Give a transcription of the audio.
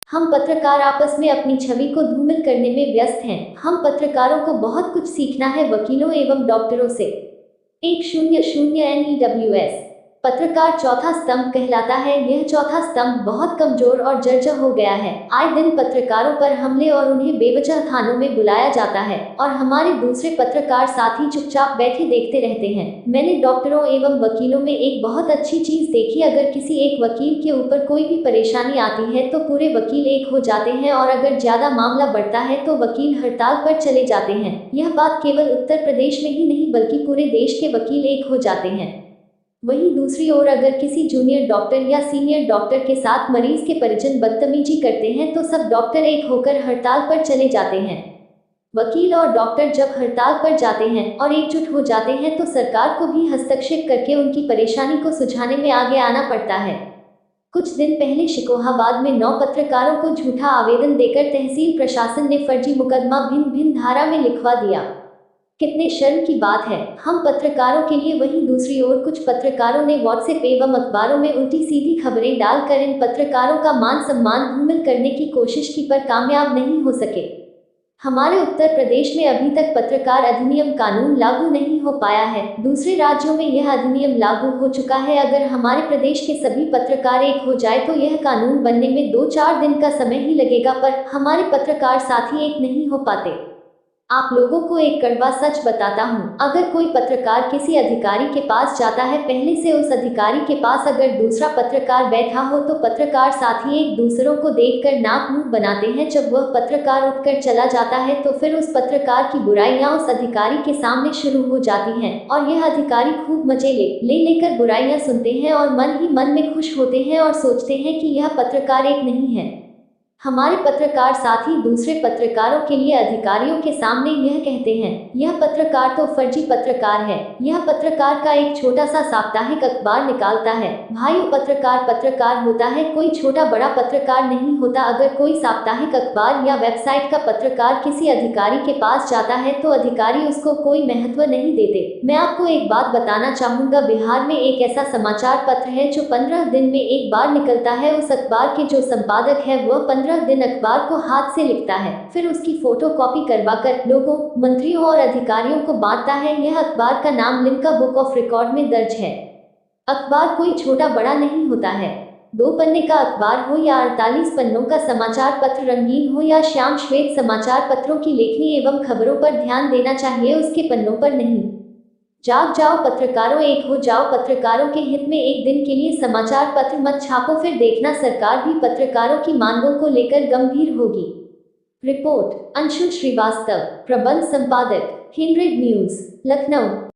हम पत्रकार आपस में अपनी छवि को धूमिल करने में व्यस्त हैं। हम पत्रकारों को बहुत कुछ सीखना है वकीलों एवं डॉक्टरों से। 100 NEWS पत्रकार चौथा स्तंभ कहलाता है। यह चौथा स्तंभ बहुत कमजोर और जर्जर हो गया है। आए दिन पत्रकारों पर हमले और उन्हें बेवजह थानों में बुलाया जाता है और हमारे दूसरे पत्रकार साथी चुपचाप बैठे देखते रहते हैं। मैंने डॉक्टरों एवं वकीलों में एक बहुत अच्छी चीज देखी। अगर किसी एक वकील के ऊपर कोई भी परेशानी आती है तो पूरे वकील एक हो जाते हैं और अगर ज्यादा मामला बढ़ता है तो वकील हड़ताल पर चले जाते हैं। यह बात केवल उत्तर प्रदेश में ही नहीं बल्कि पूरे देश के वकील एक हो जाते हैं। वहीं दूसरी ओर अगर किसी जूनियर डॉक्टर या सीनियर डॉक्टर के साथ मरीज के परिजन बदतमीजी करते हैं तो सब डॉक्टर एक होकर हड़ताल पर चले जाते हैं। वकील और डॉक्टर जब हड़ताल पर जाते हैं और एकजुट हो जाते हैं तो सरकार को भी हस्तक्षेप करके उनकी परेशानी को सुलझाने में आगे आना पड़ता है। कुछ दिन पहले शिकोहाबाद में 9 पत्रकारों को झूठा आवेदन देकर तहसील प्रशासन ने फर्जी मुकदमा भिन्न भिन्न धारा में लिखवा दिया। कितने शर्म की बात है। हम पत्रकारों के लिए। वहीं दूसरी ओर कुछ पत्रकारों ने व्हाट्सएप एवं अखबारों में उल्टी सीधी खबरें डालकर इन पत्रकारों का मान सम्मान धूमिल करने की कोशिश की पर कामयाब नहीं हो सके। हमारे उत्तर प्रदेश में अभी तक पत्रकार अधिनियम कानून लागू नहीं हो पाया है। दूसरे राज्यों में यह अधिनियम लागू हो चुका है। अगर हमारे प्रदेश के सभी पत्रकार एक हो जाए तो यह कानून बनने में 2-4 दिन का समय ही लगेगा, पर हमारे पत्रकार साथी एक नहीं हो पाते। आप लोगों को एक कड़वा सच बताता हूँ। अगर कोई पत्रकार किसी अधिकारी के पास जाता है, पहले से उस अधिकारी के पास अगर दूसरा पत्रकार बैठा हो तो पत्रकार साथी एक दूसरों को देखकर नाक मुंह बनाते हैं। जब वह पत्रकार उठकर चला जाता है तो फिर उस पत्रकार की बुराइयां उस अधिकारी के सामने शुरू हो जाती हैं और यह अधिकारी खूब मजे लेकर बुराइयां सुनते हैं और मन ही मन में खुश होते हैं और सोचते हैं कि यह पत्रकार एक नहीं है। हमारे पत्रकार साथी दूसरे पत्रकारों के लिए अधिकारियों के सामने यह कहते हैं, यह पत्रकार तो फर्जी पत्रकार है। यह पत्रकार का एक छोटा सा साप्ताहिक अखबार निकालता है। भाइयों, पत्रकार पत्रकार होता है, कोई छोटा बड़ा पत्रकार नहीं होता। अगर कोई साप्ताहिक अखबार या वेबसाइट का पत्रकार किसी अधिकारी के पास जाता है तो अधिकारी उसको कोई महत्व नहीं देते। मैं आपको एक बात बताना चाहूँगा, बिहार में एक ऐसा समाचार पत्र है जो 15 दिन में एक बार निकलता है। उस अखबार के जो संपादक है वह 15 दिन अखबार को हाथ से लिखता है, फिर उसकी फोटो कॉपी करवाकर लोगों, मंत्रियों और अधिकारियों को बांटता है। यह अखबार का नाम लिम्का बुक ऑफ रिकॉर्ड में दर्ज है। अखबार कोई छोटा बड़ा नहीं होता है। 2 पन्ने का अखबार हो या 48 पन्नों का समाचार पत्र, रंगीन हो या श्याम श्वेत, समाचार पत्रों की लेखनी एवं खबरों पर ध्यान देना चाहिए, उसके पन्नों पर नहीं। जाग जाओ पत्रकारों, एक हो जाओ। पत्रकारों के हित में एक दिन के लिए समाचार पत्र मत छापो, फिर देखना सरकार भी पत्रकारों की मांगों को लेकर गंभीर होगी। रिपोर्ट अंशु श्रीवास्तव, प्रबंध संपादक, हिंड्रेड न्यूज, लखनऊ।